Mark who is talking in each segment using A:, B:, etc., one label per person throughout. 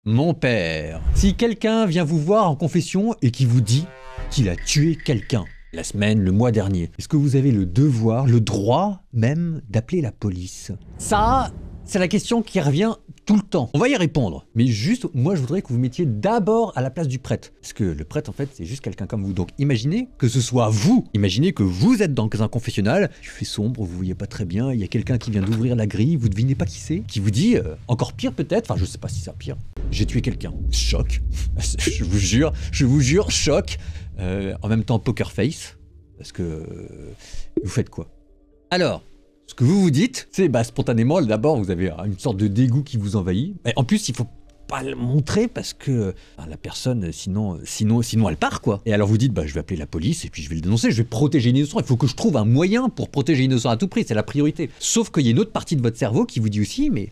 A: Mon père. Si quelqu'un vient vous voir en confession et qui vous dit qu'il a tué quelqu'un, la semaine, le mois dernier, est-ce que vous avez le devoir, le droit même d'appeler la police? Ça, c'est la question qui revient tout le temps. On va y répondre, mais juste, moi je voudrais que vous mettiez d'abord à la place du prêtre. Parce que le prêtre, en fait, c'est juste quelqu'un comme vous. Donc imaginez que ce soit vous. Imaginez que vous êtes dans un confessionnal, il fait sombre, vous voyez pas très bien, il y a quelqu'un qui vient d'ouvrir la grille, vous devinez pas qui c'est, qui vous dit, encore pire peut-être, enfin je sais pas si c'est pire, j'ai tué quelqu'un. Choc. je vous jure, choc. En même temps, poker face, parce que vous faites quoi? Alors, ce que vous vous dites, c'est spontanément, d'abord, vous avez une sorte de dégoût qui vous envahit. Et en plus, il faut pas le montrer parce que la personne, sinon elle part, quoi. Et alors vous dites, je vais appeler la police et puis je vais le dénoncer, je vais protéger l'innocent. Il faut que je trouve un moyen pour protéger l'innocent à tout prix, c'est la priorité. Sauf qu'il y a une autre partie de votre cerveau qui vous dit aussi, mais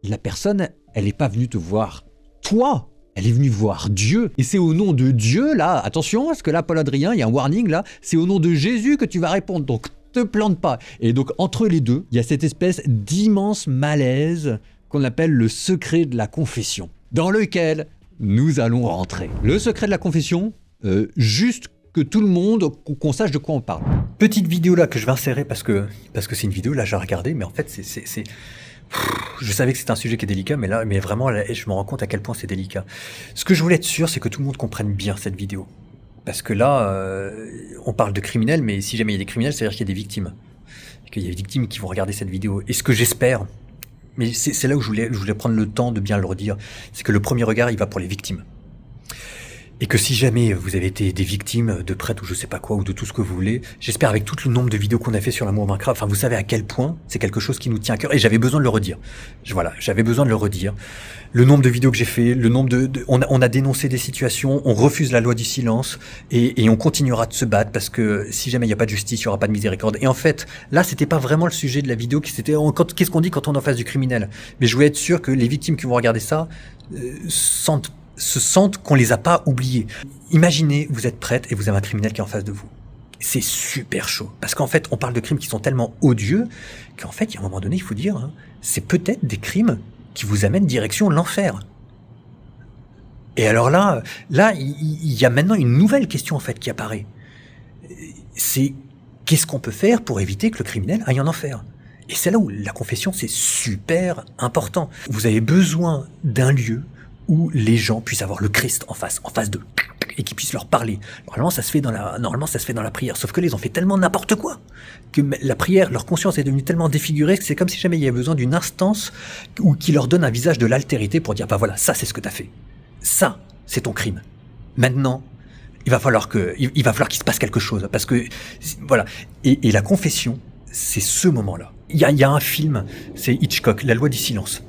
A: la personne, elle n'est pas venue te voir toi. Elle est venue voir Dieu. Et c'est au nom de Dieu, là, attention, parce que là, Paul Adrien, il y a un warning, là, c'est au nom de Jésus que tu vas répondre, donc te plante pas. Et donc, entre les deux, il y a cette espèce d'immense malaise qu'on appelle le secret de la confession, dans lequel nous allons rentrer. Le secret de la confession, juste que tout le monde, qu'on sache de quoi on parle.
B: Petite vidéo là que je vais insérer parce que c'est une vidéo, là j'ai regardé, mais en fait c'est... Je savais que c'était un sujet qui est délicat, mais vraiment, là, je me rends compte à quel point c'est délicat. Ce que je voulais être sûr, c'est que tout le monde comprenne bien cette vidéo. Parce que là, on parle de criminels, mais si jamais il y a des criminels, c'est-à-dire qu'il y a des victimes. Et qu'il y a des victimes qui vont regarder cette vidéo. Et ce que j'espère, mais c'est là où je voulais prendre le temps de bien le redire, c'est que le premier regard, il va pour les victimes. Et que si jamais vous avez été des victimes de prêtres ou je sais pas quoi, ou de tout ce que vous voulez, j'espère avec tout le nombre de vidéos qu'on a fait sur l'amour vaincra, enfin vous savez à quel point c'est quelque chose qui nous tient à cœur, et j'avais besoin de le redire. Voilà, j'avais besoin de le redire. Le nombre de vidéos que j'ai fait, le nombre on a dénoncé des situations, on refuse la loi du silence, et on continuera de se battre, parce que si jamais il n'y a pas de justice, il n'y aura pas de miséricorde. Et en fait, là c'était pas vraiment le sujet de la vidéo, qu'est-ce qu'on dit quand on est en face du criminel? Mais je voulais être sûr que les victimes qui vont regarder ça se sentent qu'on les a pas oubliés. Imaginez, vous êtes prête et vous avez un criminel qui est en face de vous. C'est super chaud. Parce qu'en fait, on parle de crimes qui sont tellement odieux qu'en fait, il y a un moment donné, il faut dire, c'est peut-être des crimes qui vous amènent direction l'enfer. Et alors là, il y a maintenant une nouvelle question en fait qui apparaît. C'est qu'est-ce qu'on peut faire pour éviter que le criminel aille en enfer? Et c'est là où la confession, c'est super important. Vous avez besoin d'un lieu où les gens puissent avoir le Christ en face d'eux, et qu'ils puissent leur parler. Normalement, ça se fait dans la prière. Sauf que là, ils ont fait tellement n'importe quoi que la prière, leur conscience est devenue tellement défigurée que c'est comme si jamais il y avait besoin d'une instance qui leur donne un visage de l'altérité pour dire, voilà, ça, c'est ce que t'as fait. Ça, c'est ton crime. Maintenant, il va falloir qu'il se passe quelque chose. Parce que, voilà. Et la confession, c'est ce moment-là. Il y a un film, c'est Hitchcock, La loi du silence.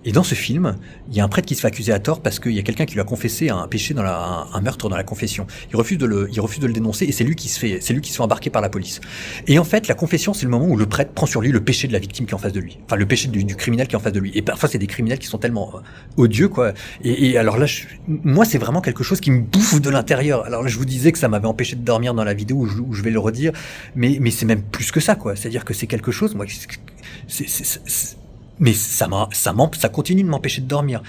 B: Et dans ce film, il y a un prêtre qui se fait accuser à tort parce qu'il y a quelqu'un qui lui a confessé un péché un meurtre dans la confession. Il refuse de le dénoncer et c'est lui qui se fait embarquer par la police. Et en fait, la confession, c'est le moment où le prêtre prend sur lui le péché de la victime qui est en face de lui. Enfin, le péché du criminel qui est en face de lui. Et parfois, c'est des criminels qui sont tellement odieux, quoi. Et alors là, moi, c'est vraiment quelque chose qui me bouffe de l'intérieur. Alors là, je vous disais que ça m'avait empêché de dormir dans la vidéo où je vais le redire. Mais c'est même plus que ça, quoi. C'est-à-dire que c'est quelque chose, moi, mais ça continue de m'empêcher de dormir.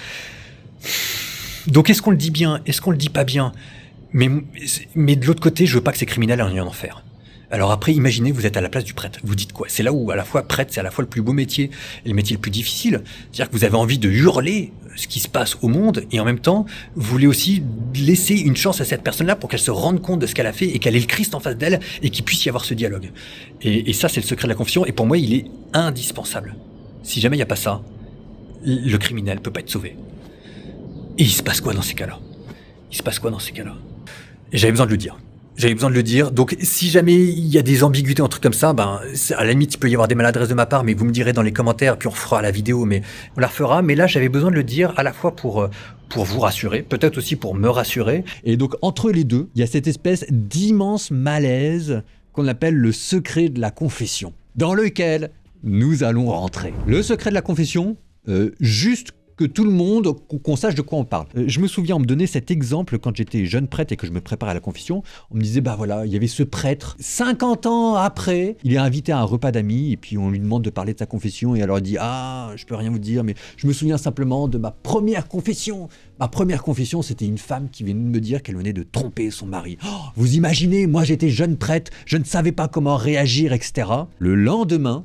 B: Donc est-ce qu'on le dit bien? Est-ce qu'on le dit pas bien? Mais de l'autre côté, je veux pas que ces criminels aillent en enfer. Alors après, imaginez, vous êtes à la place du prêtre. Vous dites quoi? C'est là où, à la fois, prêtre, c'est à la fois le plus beau métier et le métier le plus difficile. C'est-à-dire que vous avez envie de hurler ce qui se passe au monde et en même temps, vous voulez aussi laisser une chance à cette personne-là pour qu'elle se rende compte de ce qu'elle a fait et qu'elle ait le Christ en face d'elle et qu'il puisse y avoir ce dialogue. Et ça, c'est le secret de la confession et pour moi, il est indispensable. Si jamais il n'y a pas ça, le criminel peut pas être sauvé. Et il se passe quoi dans ces cas-là? Et j'avais besoin de le dire. Donc, si jamais il y a des ambiguïtés, un truc comme ça, à la limite, il peut y avoir des maladresses de ma part, mais vous me direz dans les commentaires, puis on refera la vidéo, mais on la refera. Mais là, j'avais besoin de le dire à la fois pour vous rassurer, peut-être aussi pour me rassurer.
A: Et donc, entre les deux, il y a cette espèce d'immense malaise qu'on appelle le secret de la confession, dans lequel nous allons rentrer. Le secret de la confession, juste que tout le monde, qu'on sache de quoi on parle. Je me souviens, on me donnait cet exemple quand j'étais jeune prêtre et que je me préparais à la confession. On me disait, bah voilà, il y avait ce prêtre, 50 ans après, il est invité à un repas d'amis et puis on lui demande de parler de sa confession et alors il dit, ah, je peux rien vous dire, mais je me souviens simplement de ma première confession. Ma première confession, c'était une femme qui venait de me dire qu'elle venait de tromper son mari. Oh, vous imaginez, moi j'étais jeune prêtre, je ne savais pas comment réagir, etc. Le lendemain...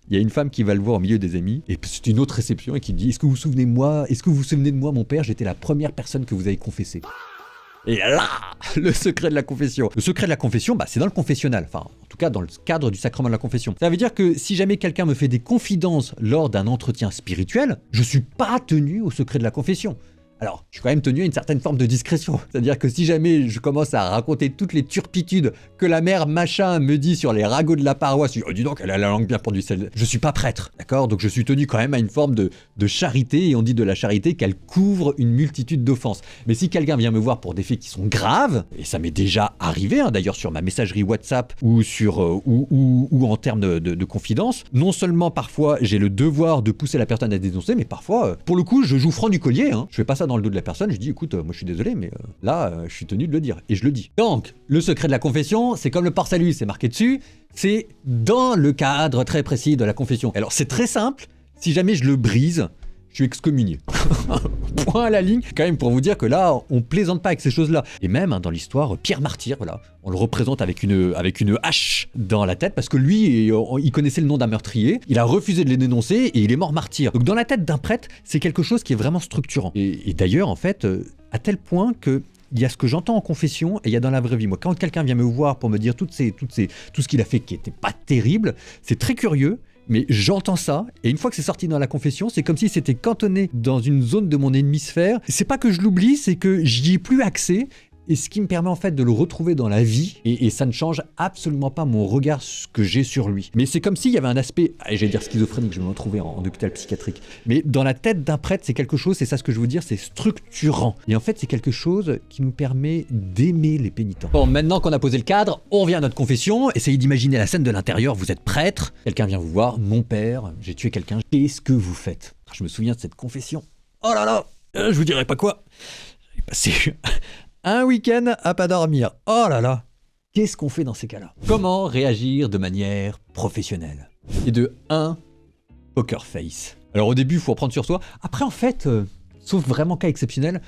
A: Il y a une femme qui va le voir au milieu des amis, et c'est une autre réception, et qui dit, est-ce que vous vous souvenez de moi, mon père, j'étais la première personne que vous avez confessée. Et là, le secret de la confession. Le secret de la confession, c'est dans le confessionnal, enfin, en tout cas dans le cadre du sacrement de la confession. Ça veut dire que si jamais quelqu'un me fait des confidences lors d'un entretien spirituel, je suis pas tenu au secret de la confession. Alors, je suis quand même tenu à une certaine forme de discrétion. C'est-à-dire que si jamais je commence à raconter toutes les turpitudes que la mère machin me dit sur les ragots de la paroisse, oh, dis donc, elle a la langue bien pendue, je suis pas prêtre, d'accord? Donc je suis tenu quand même à une forme de charité, et on dit de la charité qu'elle couvre une multitude d'offenses. Mais si quelqu'un vient me voir pour des faits qui sont graves, et ça m'est déjà arrivé, d'ailleurs sur ma messagerie WhatsApp ou ou en termes de confidence, non seulement parfois j'ai le devoir de pousser la personne à dénoncer, mais parfois, pour le coup, je joue franc du collier, je fais pas ça dans le dos de la personne, je dis écoute, moi je suis désolé, mais là, je suis tenu de le dire, et je le dis. Donc, le secret de la confession, c'est comme le port-salut, c'est marqué dessus, c'est dans le cadre très précis de la confession. Alors c'est très simple, si jamais je le brise, je suis excommunié. Point à la ligne, quand même pour vous dire que là, on plaisante pas avec ces choses-là. Et même dans l'histoire, Pierre Martyr, voilà, on le représente avec une hache dans la tête parce que lui, il connaissait le nom d'un meurtrier, il a refusé de les dénoncer et il est mort martyr. Donc dans la tête d'un prêtre, c'est quelque chose qui est vraiment structurant. Et d'ailleurs, en fait, à tel point que il y a ce que j'entends en confession et il y a dans la vraie vie. Moi, quand quelqu'un vient me voir pour me dire tout ce qu'il a fait qui était pas terrible, c'est très curieux. Mais j'entends ça, et une fois que c'est sorti dans la confession, c'est comme si c'était cantonné dans une zone de mon hémisphère. C'est pas que je l'oublie, c'est que j'y ai plus accès, et ce qui me permet en fait de le retrouver dans la vie, et ça ne change absolument pas mon regard que j'ai sur lui. Mais c'est comme s'il y avait un aspect, et j'allais dire schizophrénique, je me retrouvais en hôpital psychiatrique, mais dans la tête d'un prêtre, c'est quelque chose, c'est ça ce que je veux dire, c'est structurant. Et en fait, c'est quelque chose qui nous permet d'aimer les pénitents. Bon, maintenant qu'on a posé le cadre, on revient à notre confession, essayez d'imaginer la scène de l'intérieur, vous êtes prêtre, quelqu'un vient vous voir, mon père, j'ai tué quelqu'un, qu'est-ce que vous faites? Je me souviens de cette confession. Oh là là, je vous dirai pas quoi. J'ai passé un week-end à pas dormir. Oh là là. Qu'est-ce qu'on fait dans ces cas-là? Comment réagir de manière professionnelle? Et de 1, poker face. Alors au début, il faut reprendre sur soi. Après, en fait, sauf vraiment cas exceptionnel,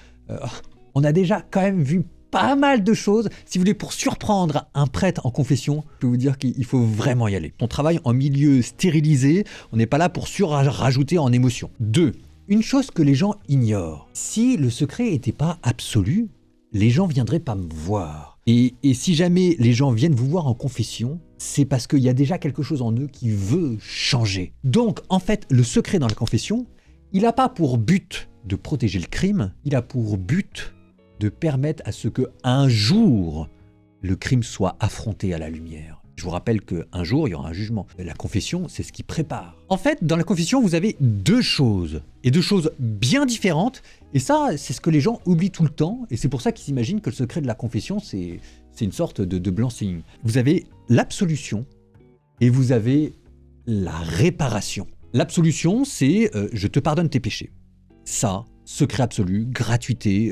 A: on a déjà quand même vu pas mal de choses. Si vous voulez, pour surprendre un prêtre en confession, je peux vous dire qu'il faut vraiment y aller. On travaille en milieu stérilisé, on n'est pas là pour surrajouter en émotion. 2, une chose que les gens ignorent. Si le secret n'était pas absolu, les gens viendraient pas me voir. Et si jamais les gens viennent vous voir en confession, c'est parce qu'il y a déjà quelque chose en eux qui veut changer. Donc, en fait, le secret dans la confession, il n'a pas pour but de protéger le crime, il a pour but de permettre à ce que un jour, le crime soit affronté à la lumière. Je vous rappelle qu'un jour, il y aura un jugement. La confession, c'est ce qui prépare. En fait, dans la confession, vous avez 2 choses, et 2 choses bien différentes, et ça, c'est ce que les gens oublient tout le temps, et c'est pour ça qu'ils s'imaginent que le secret de la confession, c'est une sorte de blanc-seing. Vous avez l'absolution, et vous avez la réparation. L'absolution, c'est je te pardonne tes péchés. Ça, secret absolu, gratuité.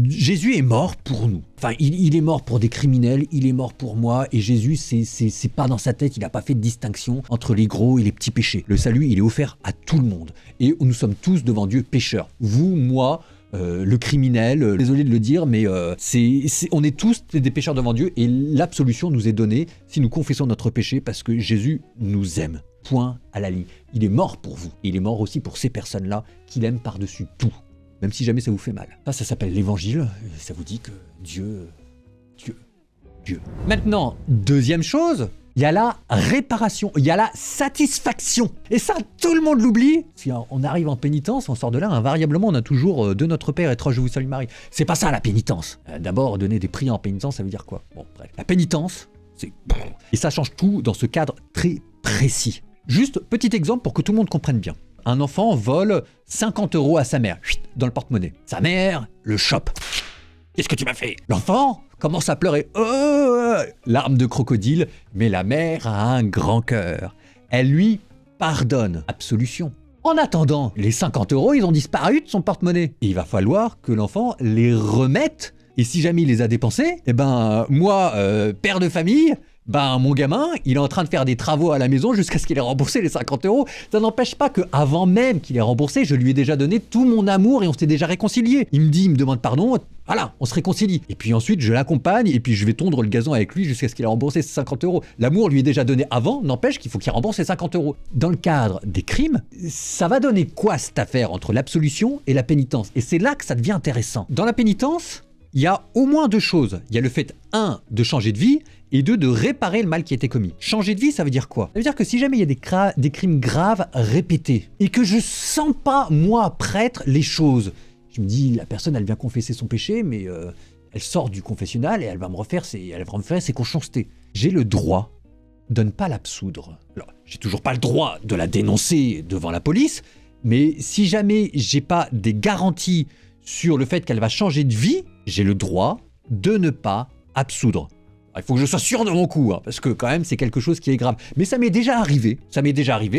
A: Jésus est mort pour nous. Enfin, il est mort pour des criminels, il est mort pour moi, et Jésus, c'est pas dans sa tête, il n'a pas fait de distinction entre les gros et les petits péchés. Le salut, il est offert à tout le monde. Et nous sommes tous devant Dieu pécheurs. Vous, moi, le criminel, désolé de le dire, mais on est tous des pécheurs devant Dieu, et l'absolution nous est donnée si nous confessons notre péché parce que Jésus nous aime. Point à la ligne. Il est mort pour vous. Et il est mort aussi pour ces personnes-là qu'il aime par-dessus tout. Même si jamais ça vous fait mal. Ça s'appelle l'évangile. Ça vous dit que Dieu. Maintenant, deuxième chose, il y a la réparation, il y a la satisfaction. Et ça, tout le monde l'oublie. Si on arrive en pénitence, on sort de là, invariablement, on a toujours de notre Père et trois je vous salue Marie. C'est pas ça la pénitence. D'abord, donner des prières en pénitence, ça veut dire quoi? Bon, bref. La pénitence, c'est... Et ça change tout dans ce cadre très précis. Juste, petit exemple pour que tout le monde comprenne bien. Un enfant vole 50 € à sa mère, dans le porte-monnaie. Sa mère le chope. Qu'est-ce que tu m'as fait? L'enfant commence à pleurer. Larmes de crocodile, mais la mère a un grand cœur. Elle lui pardonne. Absolution. En attendant, les 50 €, ils ont disparu de son porte-monnaie. Et il va falloir que l'enfant les remette. Et si jamais il les a dépensés, eh ben, moi, père de famille, ben, mon gamin, il est en train de faire des travaux à la maison jusqu'à ce qu'il ait remboursé les 50 €. Ça n'empêche pas qu'avant même qu'il ait remboursé, je lui ai déjà donné tout mon amour et on s'était déjà réconcilié. Il me demande pardon, voilà, on se réconcilie. Et puis ensuite, je l'accompagne et puis je vais tondre le gazon avec lui jusqu'à ce qu'il ait remboursé ses 50 €. L'amour lui est déjà donné avant, n'empêche qu'il faut qu'il rembourse ses 50 €. Dans le cadre des crimes, ça va donner quoi cette affaire entre l'absolution et la pénitence? Et c'est là que ça devient intéressant. Dans la pénitence, il y a au moins deux choses. Il y a le fait, 1, de changer de vie, et 2, de réparer le mal qui a été commis. Changer de vie, ça veut dire quoi? Ça veut dire que si jamais il y a des crimes graves répétés, et que je sens pas, moi, prêtre, les choses, je me dis, la personne, elle vient confesser son péché, mais elle sort du confessionnal et elle va me refaire ses consciencetés. J'ai le droit de ne pas l'absoudre. Alors, j'ai toujours pas le droit de la dénoncer devant la police, mais si jamais j'ai pas des garanties sur le fait qu'elle va changer de vie, j'ai le droit de ne pas absoudre. Il faut que je sois sûr de mon coup, hein, parce que quand même c'est quelque chose qui est grave. Mais ça m'est déjà arrivé,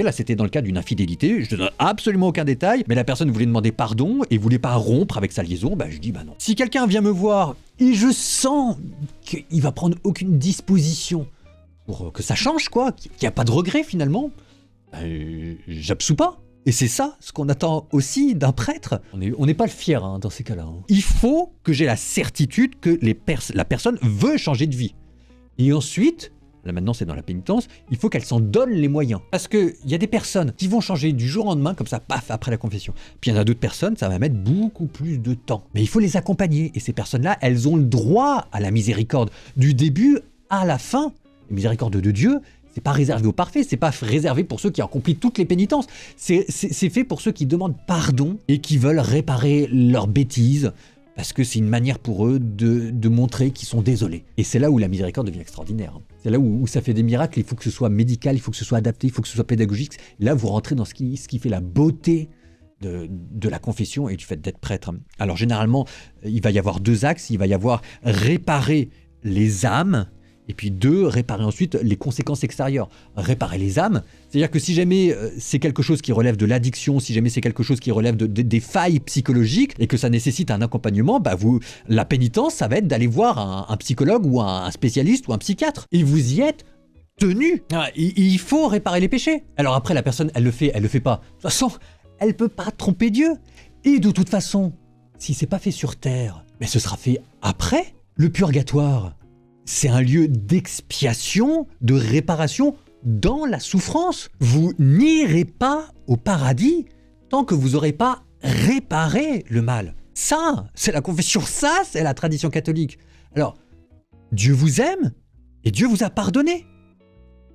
A: là c'était dans le cas d'une infidélité, je ne donne absolument aucun détail, mais la personne voulait demander pardon et voulait pas rompre avec sa liaison, je dis bah non. Si quelqu'un vient me voir et je sens qu'il va prendre aucune disposition pour que ça change quoi, qu'il n'y a pas de regret finalement, j'absous pas. Et c'est ça, ce qu'on attend aussi d'un prêtre. On n'est pas le fier dans ces cas-là. Il faut que j'ai la certitude que la personne veut changer de vie. Et ensuite, là maintenant c'est dans la pénitence, il faut qu'elle s'en donne les moyens. Parce qu'il y a des personnes qui vont changer du jour au lendemain, comme ça, paf, après la confession. Puis il y en a d'autres personnes, ça va mettre beaucoup plus de temps. Mais il faut les accompagner. Et ces personnes-là, elles ont le droit à la miséricorde. Du début à la fin, la miséricorde de Dieu, c'est pas réservé aux parfaits, c'est pas réservé pour ceux qui ont accompli toutes les pénitences. C'est fait pour ceux qui demandent pardon et qui veulent réparer leurs bêtises, parce que c'est une manière pour eux de montrer qu'ils sont désolés. Et c'est là où la miséricorde devient extraordinaire. C'est là où ça fait des miracles, il faut que ce soit médical, il faut que ce soit adapté, il faut que ce soit pédagogique. Là, vous rentrez dans ce qui fait la beauté de la confession et du fait d'être prêtre. Alors généralement, il va y avoir deux axes, il va y avoir réparer les âmes, et puis 2, réparer ensuite les conséquences extérieures. Réparer les âmes, c'est-à-dire que si jamais c'est quelque chose qui relève de l'addiction, si jamais c'est quelque chose qui relève des failles psychologiques et que ça nécessite un accompagnement, la pénitence, ça va être d'aller voir un psychologue ou un spécialiste ou un psychiatre. Et vous y êtes tenu. Il faut réparer les péchés. Alors après, la personne, elle le fait pas. De toute façon, elle peut pas tromper Dieu. Et de toute façon, si c'est pas fait sur terre, mais ce sera fait après. Le purgatoire, c'est un lieu d'expiation, de réparation dans la souffrance. Vous n'irez pas au paradis tant que vous n'aurez pas réparé le mal. Ça, c'est la confession, ça, c'est la tradition catholique. Alors, Dieu vous aime et Dieu vous a pardonné.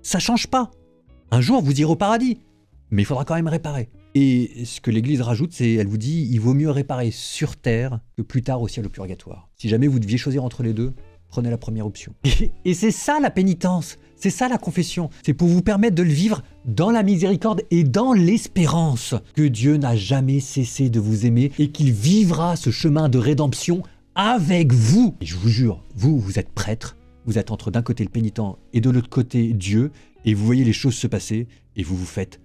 A: Ça change pas. Un jour, vous irez au paradis, mais il faudra quand même réparer. Et ce que l'Église rajoute, c'est, elle vous dit, il vaut mieux réparer sur terre que plus tard au ciel au purgatoire. Si jamais vous deviez choisir entre les deux, prenez la première option. Et c'est ça la pénitence, c'est ça la confession. C'est pour vous permettre de le vivre dans la miséricorde et dans l'espérance que Dieu n'a jamais cessé de vous aimer et qu'il vivra ce chemin de rédemption avec vous. Et je vous jure, vous êtes prêtre, vous êtes entre d'un côté le pénitent et de l'autre côté Dieu, et vous voyez les choses se passer et vous vous faites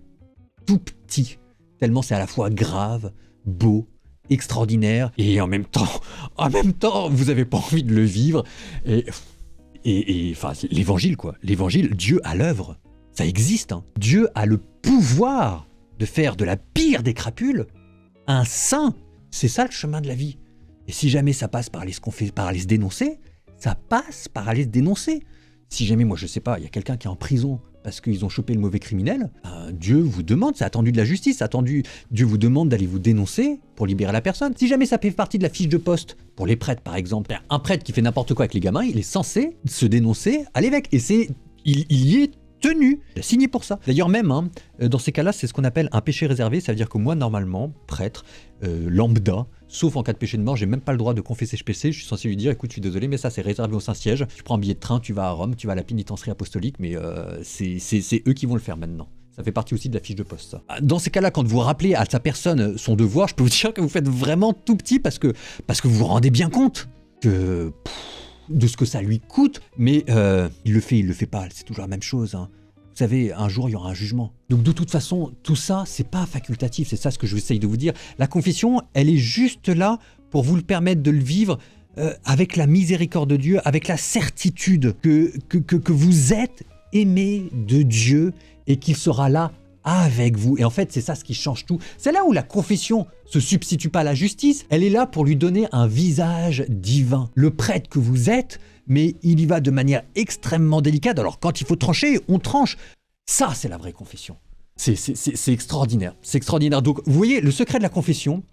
A: tout petit, tellement c'est à la fois grave, beau, extraordinaire, et en même temps, vous n'avez pas envie de le vivre. Et enfin, l'évangile, quoi. L'évangile, Dieu à l'œuvre. Ça existe, hein. Dieu a le pouvoir de faire de la pire des crapules un saint. C'est ça le chemin de la vie. Et si jamais ça passe par aller se dénoncer, ça passe par aller se dénoncer. Si jamais, moi je sais pas, il y a quelqu'un qui est en prison parce qu'ils ont chopé le mauvais criminel, Dieu vous demande, c'est attendu de la justice, Dieu vous demande d'aller vous dénoncer pour libérer la personne. Si jamais ça fait partie de la fiche de poste, pour les prêtres par exemple, un prêtre qui fait n'importe quoi avec les gamins, il est censé se dénoncer à l'évêque, et il y est tenu, il a signé pour ça. D'ailleurs même, dans ces cas-là, c'est ce qu'on appelle un péché réservé, ça veut dire que moi normalement, prêtre, lambda, sauf en cas de péché de mort, j'ai même pas le droit de confesser ce péché, je suis censé lui dire, écoute, je suis désolé, mais ça c'est réservé au Saint-Siège, tu prends un billet de train, tu vas à Rome, tu vas à la pénitentiarie apostolique, mais c'est eux qui vont le faire maintenant. Ça fait partie aussi de la fiche de poste, ça. Dans ces cas-là, quand vous rappelez à sa personne son devoir, je peux vous dire que vous faites vraiment tout petit parce que vous vous rendez bien compte de ce que ça lui coûte, mais il le fait pas, c'est toujours la même chose, hein. Vous savez, un jour, il y aura un jugement. Donc de toute façon, tout ça, c'est pas facultatif, c'est ça ce que je essaye de vous dire. La confession, elle est juste là pour vous le permettre de le vivre avec la miséricorde de Dieu, avec la certitude que vous êtes aimé de Dieu et qu'il sera là avec vous. Et en fait, c'est ça ce qui change tout. C'est là où la confession se substitue pas à la justice, elle est là pour lui donner un visage divin. Le prêtre que vous êtes, mais il y va de manière extrêmement délicate. Alors quand il faut trancher, on tranche. Ça, c'est la vraie confession. C'est extraordinaire. C'est extraordinaire. Donc, vous voyez, le secret de la confession,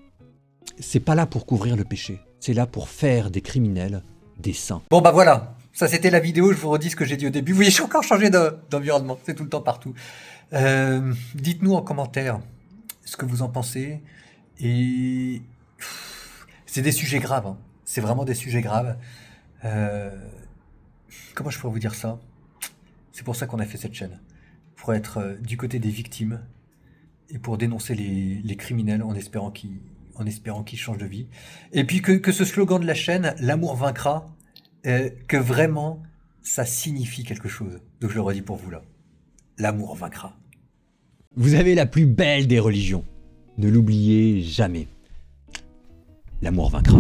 A: c'est pas là pour couvrir le péché. C'est là pour faire des criminels des saints.
B: Bon bah voilà, ça c'était la vidéo, je vous redis ce que j'ai dit au début. Vous voyez, j'ai encore changé d'environnement, c'est tout le temps partout. Dites-nous en commentaire ce que vous en pensez. Et c'est des sujets graves, hein. C'est vraiment des sujets graves. Comment je pourrais vous dire ça? C'est pour ça qu'on a fait cette chaîne. Pour être du côté des victimes et pour dénoncer les criminels en espérant qu'ils changent de vie. Et puis que ce slogan de la chaîne, l'amour vaincra, que vraiment ça signifie quelque chose. Donc je le redis pour vous là. L'amour vaincra.
A: Vous avez la plus belle des religions. Ne l'oubliez jamais. L'amour vaincra.